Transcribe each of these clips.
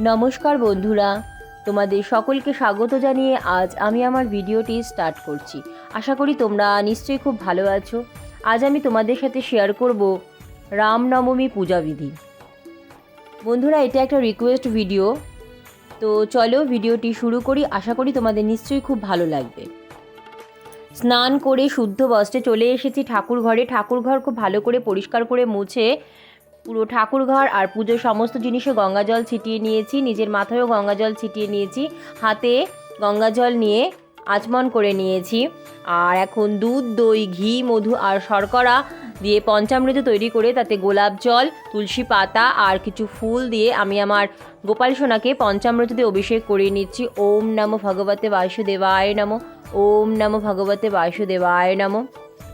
নমস্কার বন্ধুরা, তোমাদের সকলকে স্বাগত জানিয়ে আজ আমি আমার ভিডিওটি স্টার্ট করছি। আশা করি তোমরা নিশ্চয়ই খুব ভালো আছো। আজ আমি তোমাদের সাথে শেয়ার করব রামনবমী পূজাবিধি। বন্ধুরা, এটা একটা রিকোয়েস্ট ভিডিও, তো চলো ভিডিওটি শুরু করি। আশা করি তোমাদের নিশ্চয়ই খুব ভালো লাগবে। স্নান করে শুদ্ধ বস্ত্রে চলে এসেছি ঠাকুর ঘরে। ঠাকুরঘর খুব ভালো করে পরিষ্কার করে মুছে পুরো ঠাকুরঘর আর পুজোর সমস্ত জিনিসে গঙ্গাজল ছিটিয়ে নিয়েছি, নিজের মাথায়ও গঙ্গাজল ছিটিয়ে নিয়েছি, হাতে গঙ্গাজল নিয়ে আচমন করে নিয়েছি। আর এখন দুধ, দই, ঘি, মধু আর শর্করা দিয়ে পঞ্চামৃত তৈরি করে তাতে গোলাপ জল, তুলসী পাতা আর কিছু ফুল দিয়ে আমি আমার গোপাল সোনাকে পঞ্চামৃত দিয়ে অভিষেক করিয়ে নিচ্ছি। ওম নমো ভগবতে বাসুদেবায় নমো, ওম নমো ভগবতে বাসুদেবায় নমো।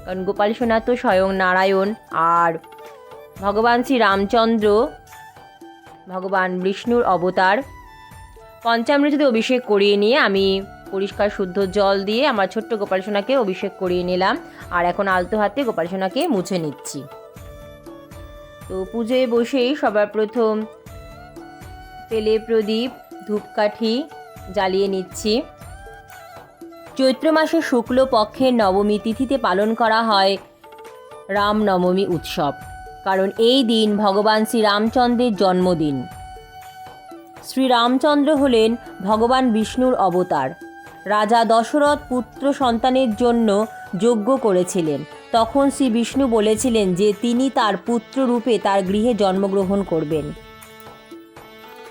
কারণ গোপাল সোনা তো স্বয়ং নারায়ণ আর ভগবান শ্রী রামচন্দ্র ভগবান বিষ্ণুর অবতার। পঞ্চামৃতে অভিষেক করিয়ে নিয়ে আমি পরিষ্কার শুদ্ধ জল দিয়ে আমার ছোট্ট গোপাল সোনাকে অভিষেক করিয়ে নিলাম। আর এখন আলতো হাতে গোপাল সোনাকে মুছে নিচ্ছি। তো পুজোয় বসেই সবার প্রথম তেলে প্রদীপ, ধূপকাঠি জ্বালিয়ে নিচ্ছি। চৈত্র মাসের শুক্ল পক্ষের নবমী তিথিতে পালন করা হয় রামনবমী উৎসব, কারণ এই দিন ভগবান শ্রীরামচন্দ্রের জন্মদিন। শ্রীরামচন্দ্র হলেন ভগবান বিষ্ণুর অবতার। রাজা দশরথ পুত্র সন্তানের জন্য যজ্ঞ করেছিলেন। তখন শ্রী বিষ্ণু বলেছিলেন যে তিনি তার পুত্র রূপে তার গৃহে জন্মগ্রহণ করবেন।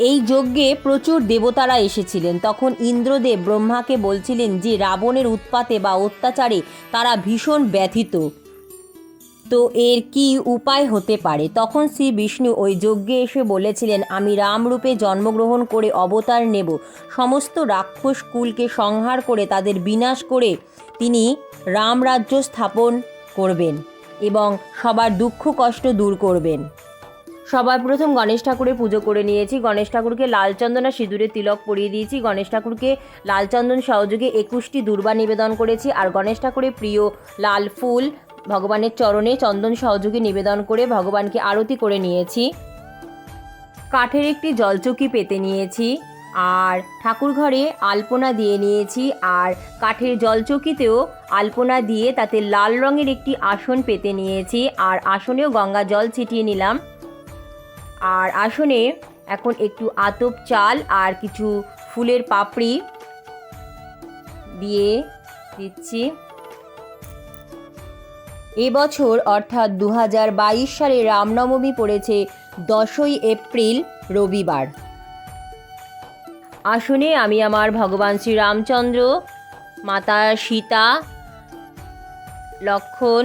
এই যজ্ঞে প্রচুর দেবতারা এসেছিলেন। তখন ইন্দ্রদেব ব্রহ্মাকে বলছিলেন যে রাবণের উৎপাতে বা অত্যাচারে তারা ভীষণ ব্যথিত, তো এর কি উপায় হতে পারে। তখন শ্রী বিষ্ণু ওই যজ্ঞে এসে বলেছিলেন, আমি রামরূপে জন্মগ্রহণ করে অবতার নেব। সমস্ত রাক্ষস কুলকে সংহার করে তাদের বিনাশ করে তিনি রামরাজ্য স্থাপন করবেন এবং সবার দুঃখ কষ্ট দূর করবেন। সবার প্রথম গণেশ ঠাকুরের পুজো করে নিয়েছি। গণেশ ঠাকুরকে লাল চন্দন আর সিঁদুরের তিলক পরিয়ে দিয়েছি। গণেশ ঠাকুরকে লাল চন্দন সহযোগে 21টি দূর্বা নিবেদন করেছি। আর গণেশ ঠাকুরের প্রিয় লাল ফুল ভগবানের চরণে চন্দন সহযোগে নিবেদন করে ভগবানকে আরতি করে নিয়েছি। কাঠের একটি জলচৌকি পেতে নিয়েছি আর ঠাকুর ঘরে আলপনা দিয়ে নিয়েছি। আর কাঠের জলচৌকিতেও আলপনা দিয়ে তাতে লাল রঙের একটি আসন পেতে নিয়েছি। আর আসনেও গঙ্গা জল ছিটিয়ে নিলাম। আর আসনে এখন একটু আতপ চাল আর কিছু ফুলের পাপড়ি দিয়ে দিচ্ছি। এবছর অর্থাৎ 2022 সালে রামনবমী পড়েছে 10ই এপ্রিল রবিবার। আসনে আমি আমার ভগবান শ্রীরামচন্দ্র, মাতা সীতা, লক্ষ্মণ,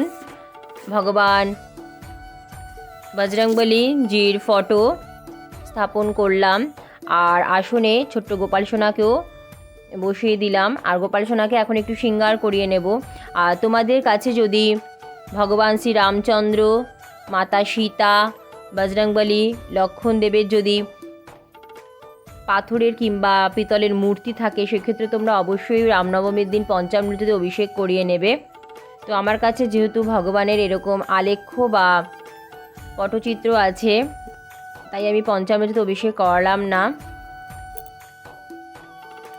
ভগবান বজরংবলী জির ফটো স্থাপন করলাম। আর আসনে ছোট্ট গোপাল সোনাকেও বসিয়ে দিলাম। আর গোপাল সোনাকে এখন একটু শৃঙ্গার করিয়ে নেব। আর তোমাদের কাছে যদি ভগবান শ্রী রামচন্দ্র, মাতা সীতা, বজরংবলী, লক্ষ্মণ দেবের যদি পাথরের কিংবা পিতলের মূর্তি থাকে, সেক্ষেত্রে তোমরা অবশ্যই রামনবমীর দিন পঞ্চামৃতে অভিষেক করিয়ে নেবে। তো আমার কাছে যেহেতু ভগবানের এরকম আলেখ্য বা পটচিত্র আছে, তাই আমি পঞ্চামৃতে অভিষেক করালাম না।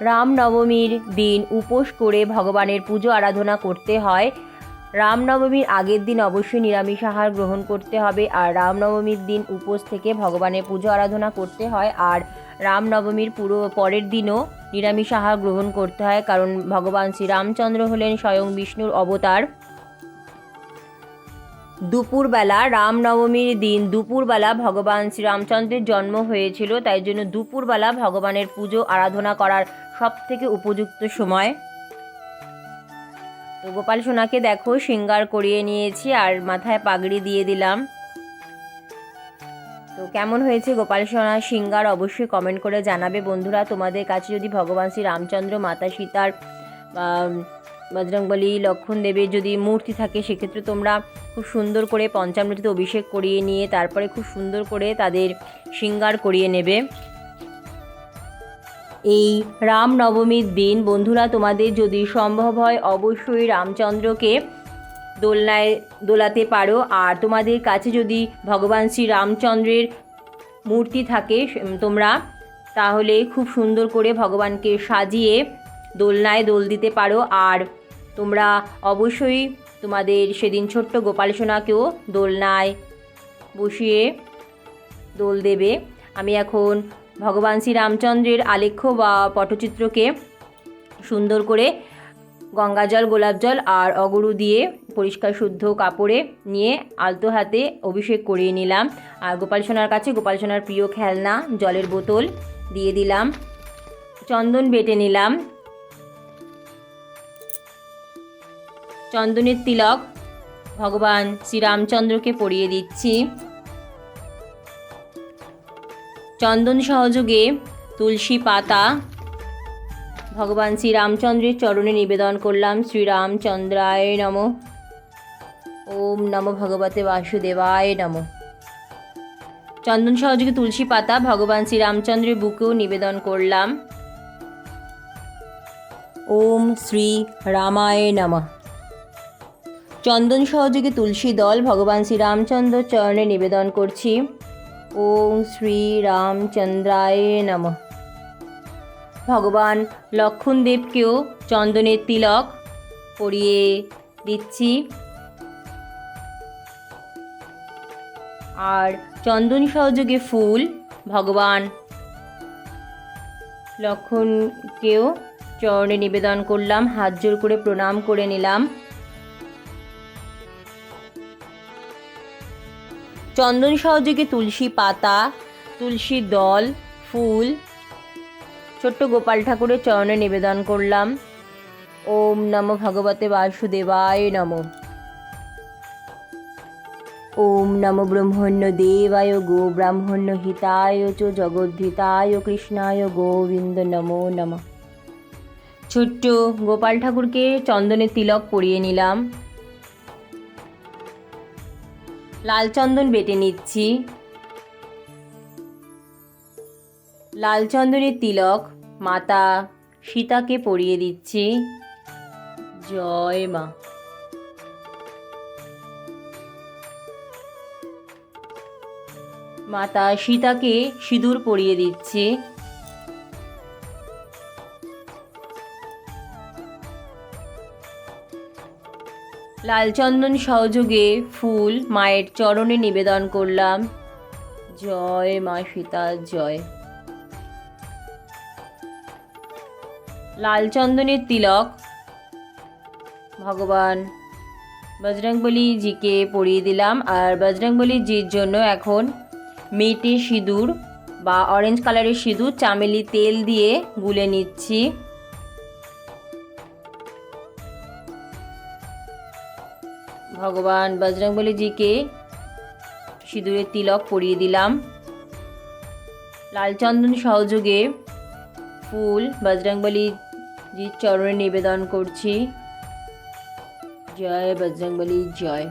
রামনবমীর দিন উপোস করে ভগবানের পুজো আরাধনা করতে হয়। রামনবমীর আগের দিন অবশ্যই নিরামিষ আহার গ্রহণ করতে হবে। আর রামনবমীর দিন উপোস থেকে ভগবানের পুজো আরাধনা করতে হয়। আর রামনবমীর পুরো পরের দিনও নিরামিষ আহার গ্রহণ করতে হয়, কারণ ভগবান শ্রীরামচন্দ্র হলেন স্বয়ং বিষ্ণুর অবতার। দুপুরবেলা, রামনবমীর দিন দুপুরবেলা ভগবান শ্রীরামচন্দ্রের জন্ম হয়েছিল, তাই জন্য দুপুরবেলা ভগবানের পুজো আরাধনা করার সবথেকে উপযুক্ত সময়। তো গোপাল সোনাকে দেখো শৃঙ্গার করিয়ে নিয়েছি আর মাথায় পাগড়ি দিয়ে দিলাম। তো কেমন হয়েছে গোপাল সোনার শৃঙ্গার অবশ্যই কমেন্ট করে জানাবে বন্ধুরা। তোমাদের কাছে যদি ভগবান শ্রী রামচন্দ্র, মাতা সীতার, বজরংবলী, লক্ষ্মণ দেবের যদি মূর্তি থাকে, সেক্ষেত্রে তোমরা খুব সুন্দর করে পঞ্চামৃতে অভিষেক করিয়ে নিয়ে তারপরে খুব সুন্দর করে তাদের শৃঙ্গার করিয়ে নেবে। এই রামনবমীর দিন বন্ধুরা তোমাদের যদি সম্ভব হয় অবশ্যই রামচন্দ্রকে দোলনায় দোলাতে পারো। আর তোমাদের কাছে যদি ভগবান শ্রী রামচন্দ্রের মূর্তি থাকে, তোমরা তাহলে খুব সুন্দর করে ভগবানকে সাজিয়ে দোলনায় দোল দিতে পারো। আর তোমরা অবশ্যই তোমাদের সেদিন ছোট্ট গোপাল সোনাকেও দোলনায় বসিয়ে দোল দেবে। আমি এখন ভগবান শ্রীরামচন্দ্রের আলেখ্য বা পটচিত্রকে সুন্দর করে গঙ্গা জল, গোলাপ জল আর অগরু দিয়ে পরিষ্কার শুদ্ধ কাপড়ে নিয়ে আলতো হাতে অভিষেক করিয়ে নিলাম। আর গোপাল সোনার কাছে গোপাল সোনার প্রিয় খেলনা জলের বোতল দিয়ে দিলাম। চন্দন বেটে নিলাম। চন্দনের তিলক ভগবান শ্রীরামচন্দ্রকে পরিয়ে দিচ্ছি। চন্দন সহযোগে তুলসী পাতা ভগবান শ্রীরামচন্দ্রের চরণে নিবেদন করলাম। শ্রীরামচন্দ্রায় নমঃ। ওম নমো ভগবতে বাসুদেবায় নমঃ। চন্দন সহযোগে তুলসী পাতা ভগবান শ্রীরামচন্দ্রের বুকেও নিবেদন করলাম। ওম শ্রী রামায় নমঃ। চন্দন সহযোগে তুলসী দল ভগবান শ্রীরামচন্দ্র চরণে নিবেদন করছি। ওম শ্রী রামচন্দ্রায় নমঃ। ভগবান লক্ষ্মণদেবকেও চন্দনের তিলক পরিয়ে দিচ্ছি। আর চন্দন সহযোগে ফুল ভগবান লক্ষ্মণকেও চরণে নিবেদন করলাম। হাত জোর করে প্রণাম করে নিলাম। চন্দন সহযোগে তুলসী পাতা, তুলসী দল, ফুল ছোট্ট গোপাল ঠাকুরের চরণে নিবেদন করলাম। ওম নমো ভগবতে বাসুদেবায় নমঃ। ওম নমো ব্রহ্মণ্য দেবায় গো ব্রাহ্মণ্য হিতায় চ জগদ্ধিতায় কৃষ্ণায় গোবিন্দ নমো নমঃ। ছোট্ট গোপাল ঠাকুরকে চন্দনের তিলক পরিয়ে নিলাম। লাল চন্দন বেটে নিচ্ছি। লাল চন্দনের তিলক মাতা সীতাকে পরিয়ে দিচ্ছি। জয় মা। মাতা সীতাকে সিঁদুর পরিয়ে দিচ্ছি। লাল চন্দন সহযোগে ফুল মায়ের চরণে নিবেদন করলাম। জয় মা সীতা জয়। লাল চন্দনের তিলক ভগবান বজরংবলীজিকে পরিয়ে দিলাম। আর বজরংবলীজির জন্য এখন মেটে সিঁদুর বা অরেঞ্জ কালারের সিঁদুর চামেলি তেল দিয়ে গুলে নিচ্ছি। ভগবান বজরংবলীজিকে সিঁদুরের তিলক পরিয়ে দিলাম। লাল চন্দন সহযোগে ফুল বজরংবলীজির চরণে নিবেদন করছি। জয় বজরংবলী জয়।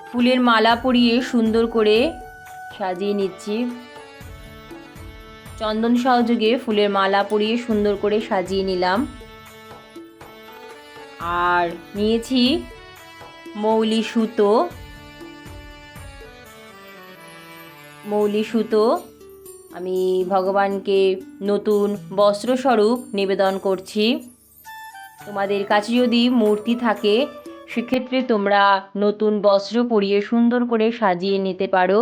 ফুলের মালা পরিয়ে সুন্দর করে সাজিয়ে নিচ্ছি। চন্দন সহযোগে ফুলের মালা পরিয়ে সুন্দর করে সাজিয়ে নিলাম। আর নিয়েছি মৌলি সুতো। মৌলি সুতো আমি ভগবানকে নতুন বস্ত্রস্বরূপ নিবেদন করছি। তোমাদের কাছে যদি মূর্তি থাকে সেক্ষেত্রে তোমরা নতুন বস্ত্র পরিয়ে সুন্দর করে সাজিয়ে নিতে পারো।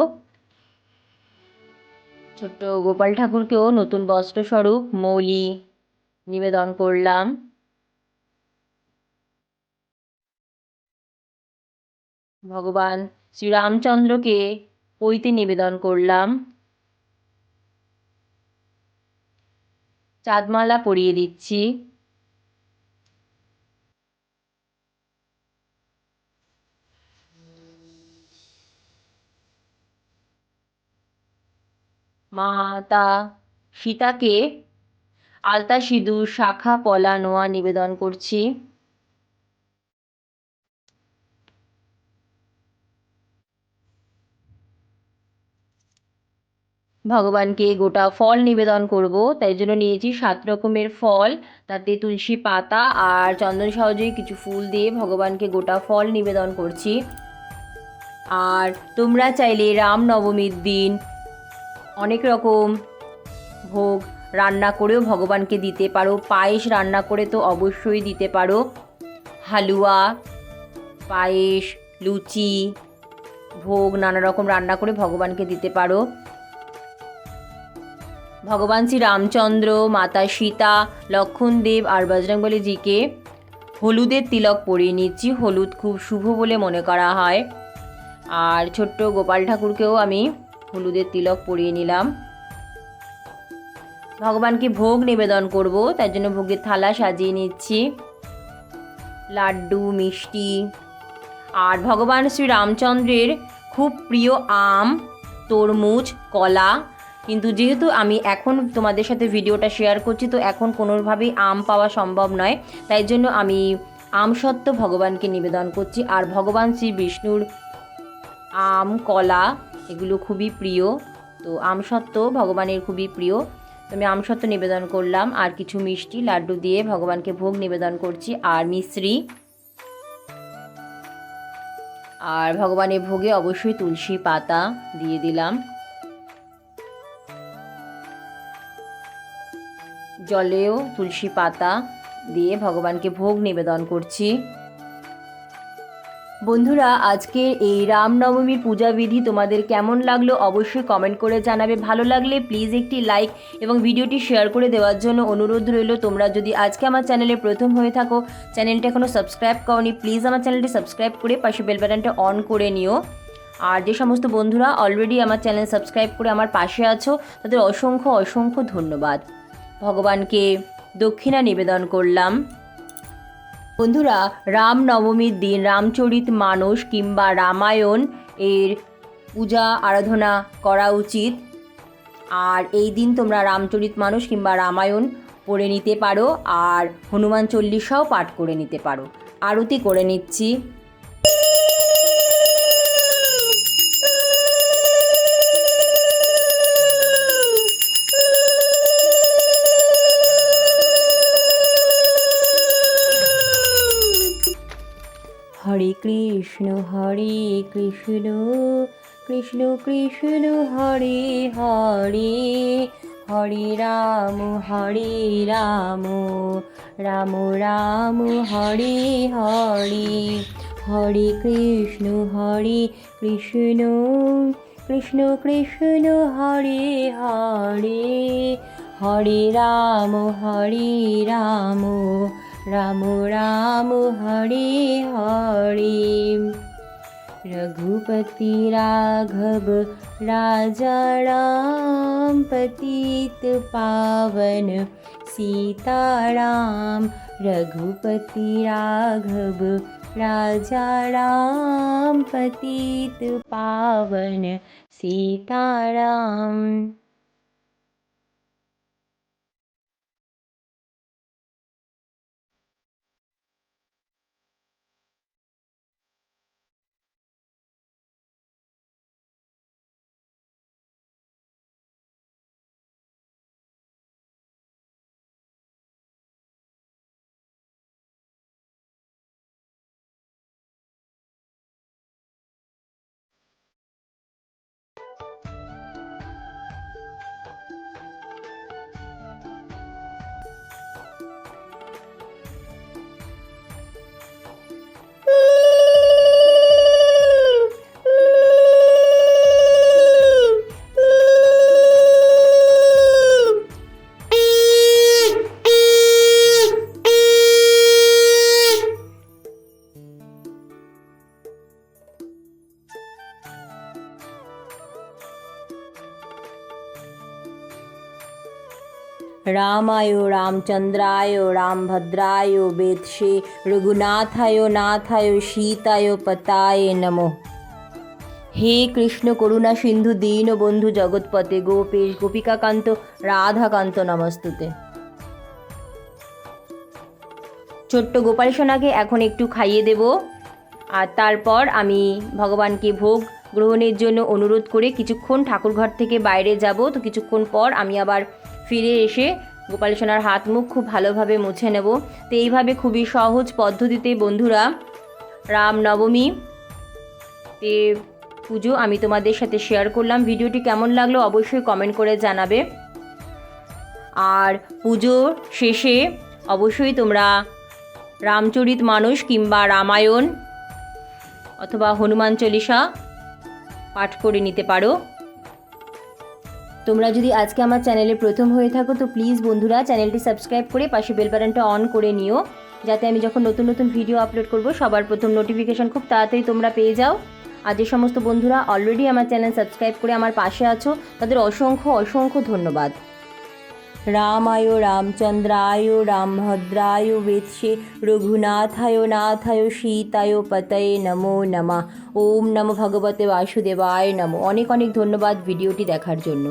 ছোট্ট গোপাল ঠাকুরকেও নতুন বস্ত্রস্বরূপ মৌলি নিবেদন করলাম। ভগবান শ্রীরামচন্দ্রকে পৈতে নিবেদন করলাম। চাঁদমালা পরিয়ে দিচ্ছি। মাতা সীতাকে আলতা সিঁদুর শাখা পলা নোয়া নিবেদন করছি। ভগবানকে গোটা ফল নিবেদন করব, তাই জন্য নিয়েছি 7 রকমের ফল, তাতে তুলসী পাতা আর চন্দন সহযোগে কিছু ফুল দিয়ে ভগবানকে গোটা ফল নিবেদন করছি। আর তোমরা চাইলে রামনবমীর দিন অনেক রকম ভোগ রান্না করেও ভগবানকে দিতে পারো। পায়েস রান্না করে তো অবশ্যই দিতে পারো। হালুয়া, পায়েস, লুচি, ভোগ নানা রকম রান্না করে ভগবানকে দিতে পারো। ভগবান শ্রী রামচন্দ্র, মাতা সীতা, লক্ষ্মণদেব আর বজরংবলীজিকে হলুদের তিলক পরিয়ে নিচ্ছি। হলুদ খুব শুভ বলে মনে করা হয়। আর ছোট্ট গোপাল ঠাকুরকেও আমি হলুদের তিলক পরিয়ে নিলাম। ভগবানকে ভোগ নিবেদন করব, তার জন্য ভোগের থালা সাজিয়ে নিচ্ছি। লাড্ডু, মিষ্টি। আর ভগবান শ্রী রামচন্দ্রের খুব প্রিয় আম, তরমুজ, কলা। কিন্তু যেহেতু আমি এখন তোমাদের সাথে ভিডিওটা শেয়ার করছি, তো এখন কোনোভাবেই আম পাওয়া সম্ভব নয়, তাই জন্য আমি আমসত্ত্ব ভগবানকে নিবেদন করছি। আর ভগবান শ্রী বিষ্ণুর আম, কলা এগুলো খুবই প্রিয়, তো আমসত্ত্ব ভগবানের খুবই প্রিয়, তো আমি আমসত্ত্ব নিবেদন করলাম। আর কিছু মিষ্টি লাড্ডু দিয়ে ভগবানকে ভোগ নিবেদন করছি, আর মিশ্রি। আর ভগবানের ভোগে অবশ্যই তুলসী পাতা দিয়ে দিলাম। জলেও তুলসী পাতা দিয়ে ভগবানকে ভোগ নিবেদন করছি। বন্ধুরা, আজকের এই রামনবমীর পূজাবিধি তোমাদের কেমন লাগলো অবশ্যই কমেন্ট করে জানাবে। ভালো লাগলে প্লিজ একটি লাইক এবং ভিডিওটি শেয়ার করে দেওয়ার জন্য অনুরোধ রইল। তোমরা যদি আজকে আমার চ্যানেলে প্রথম হয়ে থাকো, চ্যানেলটা এখনও সাবস্ক্রাইব করোনি, প্লিজ আমার চ্যানেলটি সাবস্ক্রাইব করে পাশে বেল বাটনটা অন করে নিও। আর যে সমস্ত বন্ধুরা অলরেডি আমার চ্যানেল সাবস্ক্রাইব করে আমার পাশে আছো, তাদের অসংখ্য অসংখ্য ধন্যবাদ। ভগবানকে দক্ষিণা নিবেদন করলাম। বন্ধুরা, রামনবমীর দিন রামচরিত মানস কিংবা রামায়ণ এর পূজা আরাধনা করা উচিত। আর এই দিন তোমরা রামচরিত মানস কিংবা রামায়ণ পড়ে নিতে পারো, আর হনুমান চল্লিশাও পাঠ করে নিতে পারো। আরতি করে নিচ্ছি। হরে কৃষ্ণ কৃষ্ণ কৃষ্ণ হরে হরে, হরে রাম রাম রাম হরে হরে, হরে কৃষ্ণ কৃষ্ণ কৃষ্ণ হরে হরে, হরে রাম রাম রাম হরে হরে। रघुपति राघव राजा राम, पतित पावन सीताराम। रघुपति राघव राजा राम, पतित पावन सीताराम। रामाय रामचंद्राय रामभद्राय वेदसे रघुनाथाय नाथाय सीताय पताय नमो। हे कृष्ण करुणा सिंधु दीन बंधु जगतपते गोपेश गोपिकाकांत राधाकांत नमस्तुते। ছোট্ট গোপাল সোনাকে এখন একটু খাইয়ে দেব, আর তারপর আমি ভগবানকে ভোগ গ্রহণের জন্য অনুরোধ করে কিছুক্ষণ ঠাকুরঘর থেকে বাইরে যাব। তো কিছুক্ষণ পর আমি আবার ফিরে এসে গোপাল সোনার হাত মুখ খুব ভালোভাবে মুছে নেব। তো এইভাবে খুবই সহজ পদ্ধতিতে বন্ধুরা রামনবমীতে পুজো আমি তোমাদের সাথে শেয়ার করলাম। ভিডিওটি কেমন লাগলো অবশ্যই কমেন্ট করে জানাবে। আর পুজোর শেষে অবশ্যই তোমরা রামচরিতমানস কিংবা রামায়ণ অথবা হনুমান চল্লিশা পাঠ করে নিতে পারো। তোমরা যদি আজকে আমার চ্যানেলে প্রথম হয়ে থাকো তো প্লিজ বন্ধুরা চ্যানেলটি সাবস্ক্রাইব করে পাশে বেল বাটনটা অন করে নিও, যাতে আমি যখন নতুন নতুন ভিডিও আপলোড করব সবার প্রথম নোটিফিকেশান খুব তাড়াতাড়ি তোমরা পেয়ে যাও। আর যে সমস্ত বন্ধুরা অলরেডি আমার চ্যানেল সাবস্ক্রাইব করে আমার পাশে আছো তাদের অসংখ্য অসংখ্য ধন্যবাদ। রামায় রামচন্দ্রায় রামভদ্রায় বেৎসে রঘুনাথায় নাথায় সীতায় পতয়ে নমো নমঃ। ওম নমো ভগবতে বাসুদেবায় নমঃ। অনেক অনেক ধন্যবাদ ভিডিওটি দেখার জন্য।